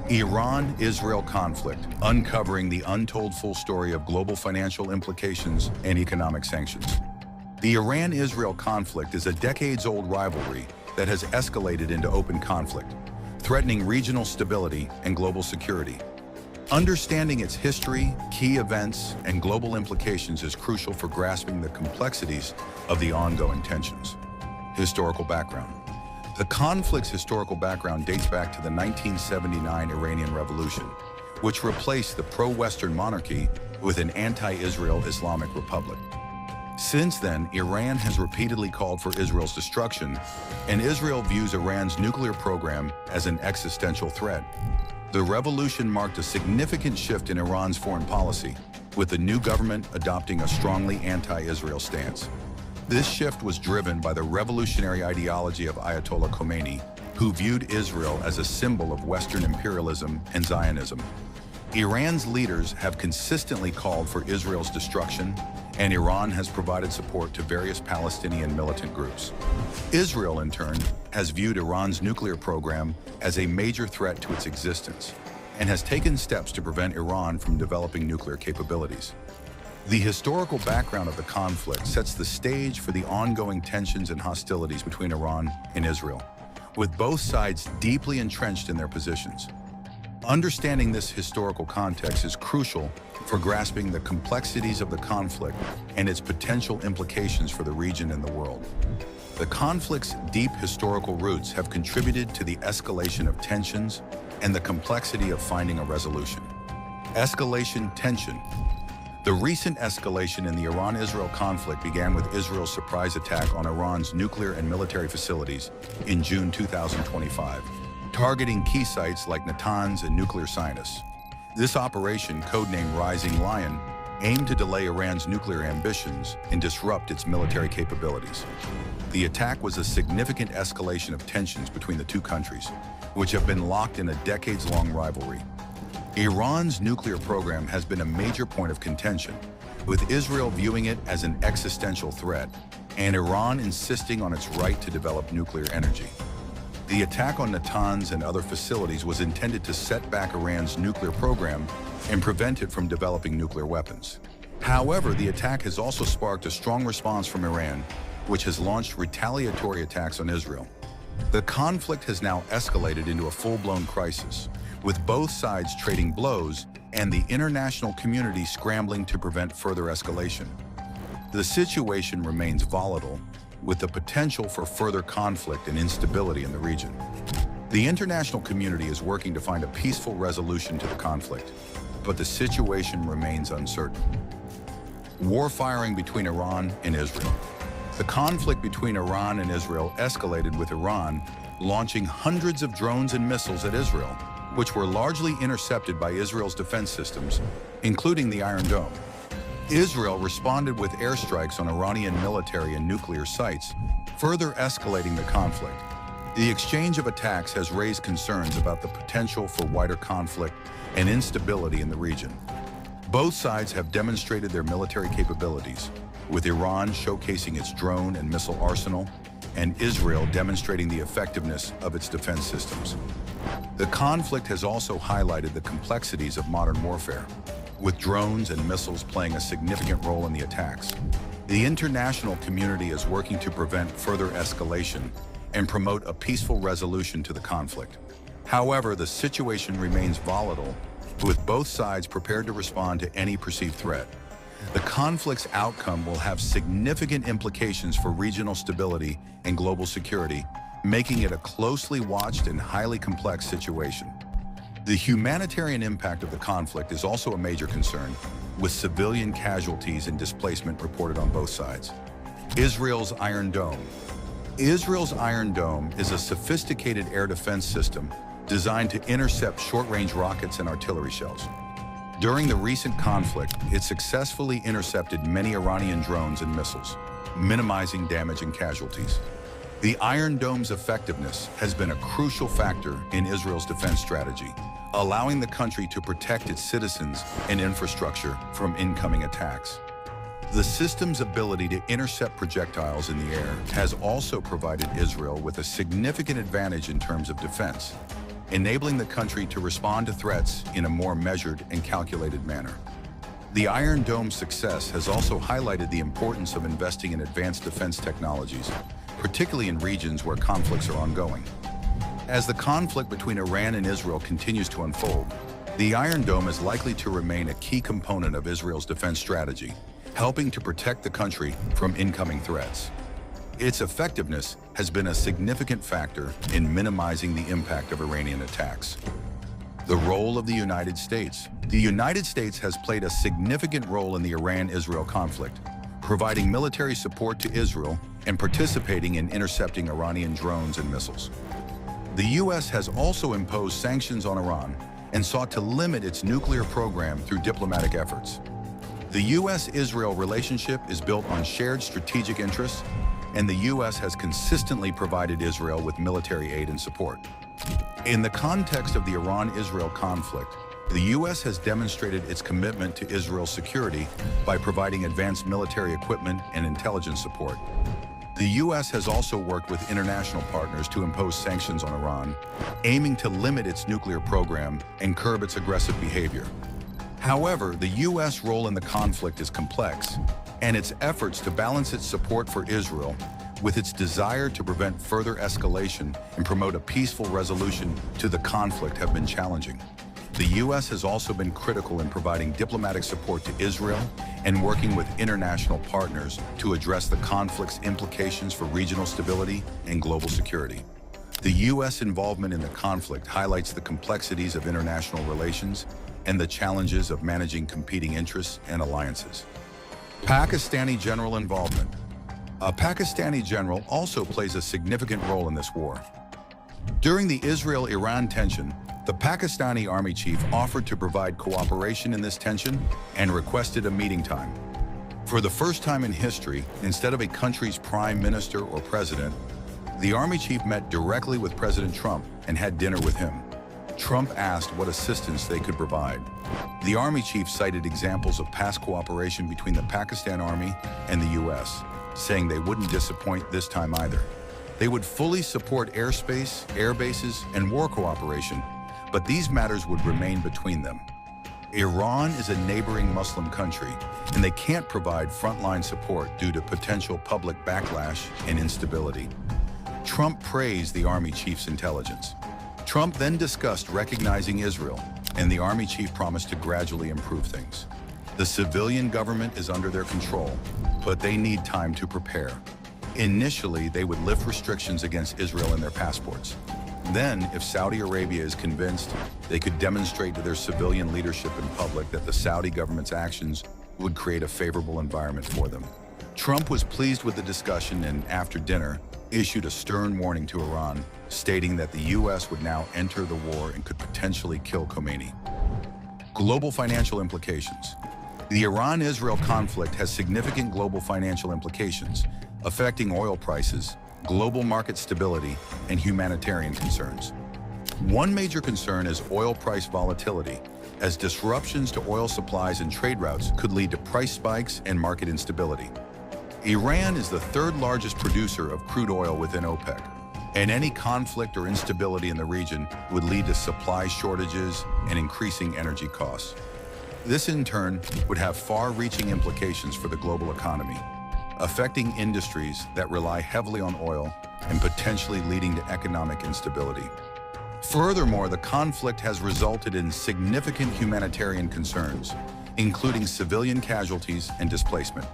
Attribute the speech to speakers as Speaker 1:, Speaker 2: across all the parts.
Speaker 1: Iran-Israel conflict, uncovering the untold full story of global financial implications and economic sanctions. The Iran-Israel conflict is a decades-old rivalry that has escalated into open conflict, threatening regional stability and global security. Understanding its history, key events, and global implications is crucial for grasping the complexities of the ongoing tensions. Historical background. The conflict's historical background dates back to the 1979 Iranian Revolution, which replaced the pro-Western monarchy with an anti-Israel Islamic republic. Since then, Iran has repeatedly called for Israel's destruction, and Israel views Iran's nuclear program as an existential threat. The revolution marked a significant shift in Iran's foreign policy, with the new government adopting a strongly anti-Israel stance. This shift was driven by the revolutionary ideology of Ayatollah Khomeini, who viewed Israel as a symbol of Western imperialism and Zionism. Iran's leaders have consistently called for Israel's destruction, and Iran has provided support to various Palestinian militant groups. Israel, in turn, has viewed Iran's nuclear program as a major threat to its existence and has taken steps to prevent Iran from developing nuclear capabilities. The historical background of the conflict sets the stage for the ongoing tensions and hostilities between Iran and Israel, with both sides deeply entrenched in their positions. Understanding this historical context is crucial for grasping the complexities of the conflict and its potential implications for the region and the world. The conflict's deep historical roots have contributed to the escalation of tensions and the complexity of finding a resolution. Escalation tension. The recent escalation in the Iran-Israel conflict began with Israel's surprise attack on Iran's nuclear and military facilities in June 2025, targeting key sites like Natanz and nuclear scientists. This operation, codenamed Rising Lion, aimed to delay Iran's nuclear ambitions and disrupt its military capabilities. The attack was a significant escalation of tensions between the two countries, which have been locked in a decades-long rivalry. Iran's nuclear program has been a major point of contention, with Israel viewing it as an existential threat and Iran insisting on its right to develop nuclear energy. The attack on Natanz and other facilities was intended to set back Iran's nuclear program and prevent it from developing nuclear weapons. However, the attack has also sparked a strong response from Iran, which has launched retaliatory attacks on Israel. The conflict has now escalated into a full-blown crisis, with both sides trading blows and the international community scrambling to prevent further escalation. The situation remains volatile, with the potential for further conflict and instability in the region. The international community is working to find a peaceful resolution to the conflict, but the situation remains uncertain. War firing between Iran and Israel. The conflict between Iran and Israel escalated with Iran launching hundreds of drones and missiles at Israel, which were largely intercepted by Israel's defense systems, including the Iron Dome. Israel responded with airstrikes on Iranian military and nuclear sites, further escalating the conflict. The exchange of attacks has raised concerns about the potential for wider conflict and instability in the region. Both sides have demonstrated their military capabilities, with Iran showcasing its drone and missile arsenal, and Israel demonstrating the effectiveness of its defense systems. The conflict has also highlighted the complexities of modern warfare, with drones and missiles playing a significant role in the attacks. The international community is working to prevent further escalation and promote a peaceful resolution to the conflict. However, the situation remains volatile, with both sides prepared to respond to any perceived threat. The conflict's outcome will have significant implications for regional stability and global security, making it a closely watched and highly complex situation. The humanitarian impact of the conflict is also a major concern, with civilian casualties and displacement reported on both sides. Israel's Iron Dome. Israel's Iron Dome is a sophisticated air defense system designed to intercept short-range rockets and artillery shells. During the recent conflict, it successfully intercepted many Iranian drones and missiles, minimizing damage and casualties. The Iron Dome's effectiveness has been a crucial factor in Israel's defense strategy, allowing the country to protect its citizens and infrastructure from incoming attacks. The system's ability to intercept projectiles in the air has also provided Israel with a significant advantage in terms of defense. enabling the country to respond to threats in a more measured and calculated manner. The Iron Dome's success has also highlighted the importance of investing in advanced defense technologies, particularly in regions where conflicts are ongoing. As the conflict between Iran and Israel continues to unfold, the Iron Dome is likely to remain a key component of Israel's defense strategy, helping to protect the country from incoming threats. Its effectiveness has been a significant factor in minimizing the impact of Iranian attacks. The role of the United States. The United States has played a significant role in the Iran-Israel conflict, providing military support to Israel and participating in intercepting Iranian drones and missiles. The U.S. has also imposed sanctions on Iran and sought to limit its nuclear program through diplomatic efforts. The U.S.-Israel relationship is built on shared strategic interests, and the U.S. has consistently provided Israel with military aid and support. In the context of the Iran-Israel conflict, the U.S. has demonstrated its commitment to Israel's security by providing advanced military equipment and intelligence support. The U.S. has also worked with international partners to impose sanctions on Iran, aiming to limit its nuclear program and curb its aggressive behavior. However, the U.S. role in the conflict is complex, and its efforts to balance its support for Israel with its desire to prevent further escalation and promote a peaceful resolution to the conflict have been challenging. The U.S. has also been critical in providing diplomatic support to Israel and working with international partners to address the conflict's implications for regional stability and global security. The U.S. involvement in the conflict highlights the complexities of international relations and the challenges of managing competing interests and alliances. Pakistani general involvement. A Pakistani general also plays a significant role in this war. During the Israel-Iran tension, the Pakistani army chief offered to provide cooperation in this tension and requested a meeting time. For the first time in history, instead of a country's prime minister or president, the army chief met directly with President Trump and had dinner with him. Trump asked what assistance they could provide. The army chief cited examples of past cooperation between the Pakistan Army and the U.S., saying they wouldn't disappoint this time either. They would fully support airspace, air bases, and war cooperation, but these matters would remain between them. Iran is a neighboring Muslim country, and they can't provide frontline support due to potential public backlash and instability. Trump praised the army chief's intelligence. Trump then discussed recognizing Israel, and the army chief promised to gradually improve things. The civilian government is under their control, but they need time to prepare. Initially, they would lift restrictions against Israel in their passports. Then, if Saudi Arabia is convinced, they could demonstrate to their civilian leadership in public that the Saudi government's actions would create a favorable environment for them. Trump was pleased with the discussion and, after dinner, issued a stern warning to Iran, stating that the U.S. would now enter the war and could potentially kill Khomeini. Global financial implications. The Iran-Israel conflict has significant global financial implications, affecting oil prices, global market stability, and humanitarian concerns. One major concern is oil price volatility, as disruptions to oil supplies and trade routes could lead to price spikes and market instability. Iran is the third largest producer of crude oil within OPEC, and any conflict or instability in the region would lead to supply shortages and increasing energy costs. This, in turn, would have far-reaching implications for the global economy, affecting industries that rely heavily on oil and potentially leading to economic instability. Furthermore, the conflict has resulted in significant humanitarian concerns, including civilian casualties and displacement.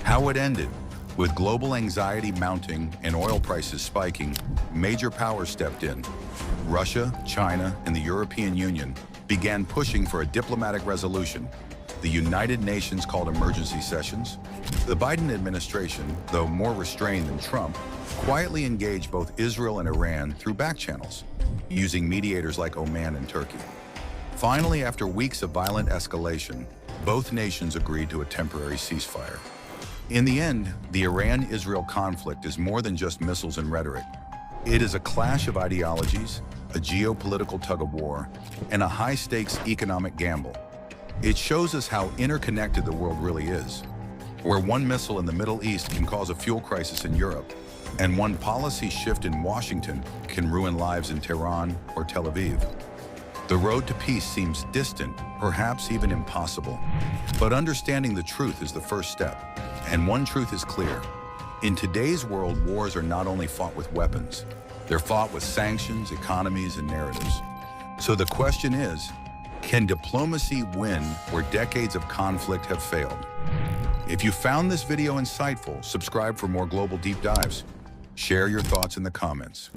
Speaker 1: How it ended, with global anxiety mounting and oil prices spiking, major powers stepped in. Russia, China, and the European Union began pushing for a diplomatic resolution. The United Nations called emergency sessions. The Biden administration, though more restrained than Trump, quietly engaged both Israel and Iran through back channels, using mediators like Oman and Turkey. Finally, after weeks of violent escalation, both nations agreed to a temporary ceasefire. In the end, the Iran-Israel conflict is more than just missiles and rhetoric. It is a clash of ideologies, a geopolitical tug-of-war, and a high-stakes economic gamble. It shows us how interconnected the world really is. Where one missile in the Middle East can cause a fuel crisis in Europe, And one policy shift in Washington can ruin lives in Tehran or Tel Aviv. The road to peace seems distant, perhaps even impossible. But understanding the truth is the first step. And one truth is clear. In today's world, wars are not only fought with weapons, they're fought with sanctions, economies, and narratives. So the question is, can diplomacy win where decades of conflict have failed? If you found this video insightful, subscribe for more global deep dives. Share your thoughts in the comments.